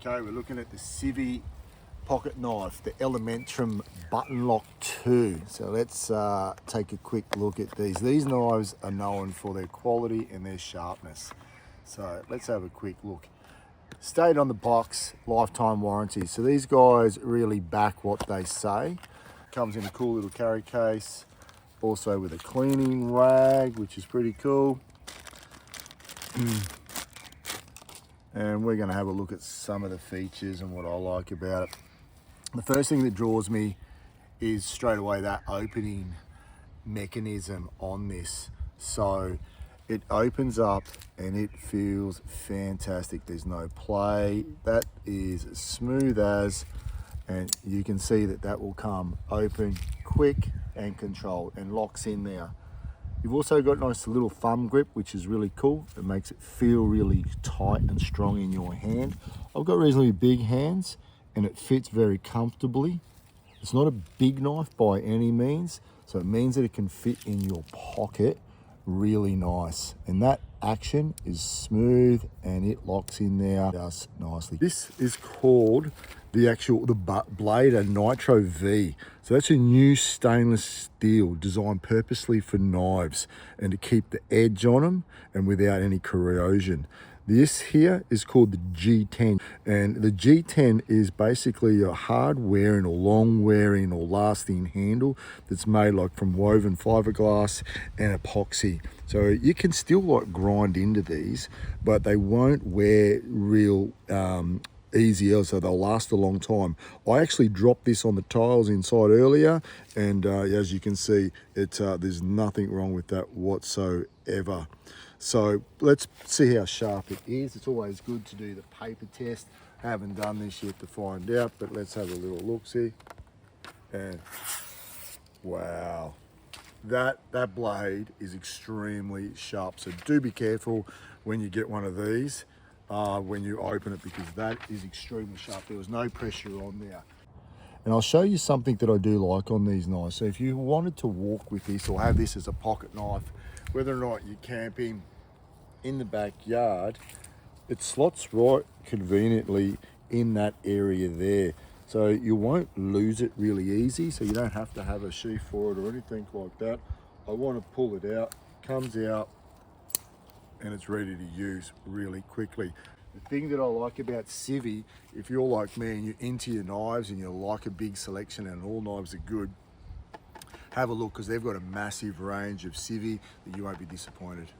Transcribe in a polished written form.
Okay, we're looking at the Civivi pocket knife, the Elementum button lock 2. So let's take a quick look at these. These knives are known for their quality and their sharpness. So let's have a quick look. Stated on the box, lifetime warranty. So these guys really back what they say. Comes in a cool little carry case, also with a cleaning rag, which is pretty cool. And we're going to have a look at some of the features and what I like about it. The first thing that draws me is straight away that opening mechanism on this. So it opens up and it feels fantastic. There's no play. That is smooth as, and you can see that that will come open quick and controlled and locks in there. You've also got a nice little thumb grip, which is really cool. It makes it feel really tight and strong in your hand. I've got reasonably big hands and it fits very comfortably. It's not a big knife by any means, so it means that it can fit in your pocket really nice. And that action is smooth and it locks in there just nicely. This is called the blade, a Nitro V. So that's a new stainless steel designed purposely for knives and to keep the edge on them and without any corrosion. This here is called the G10, and the G10 is basically a hard wearing or long wearing or lasting handle that's made like from woven fiberglass and epoxy. So you can still like grind into these, but they won't wear real easier, so they'll last a long time. I actually dropped this on the tiles inside earlier, and as you can see, there's nothing wrong with that whatsoever. So let's see how sharp it is. It's always good to do the paper test. I haven't done this yet to find out, but let's have a little look-see. And wow, that blade is extremely sharp. So do be careful when you get one of these when you open it, because that is extremely sharp. There was no pressure on there. And I'll show you something that I do like on these knives. So if you wanted to walk with this or have this as a pocket knife, whether or not you're camping in the backyard, it slots right conveniently in that area there. So you won't lose it really easy, so you don't have to have a sheath for it or anything like that. I want to pull it out, comes out, and it's ready to use really quickly. The thing that I like about Civivi, if you're like me and you're into your knives and you like a big selection and all knives are good, have a look, because they've got a massive range of Civivi that you won't be disappointed.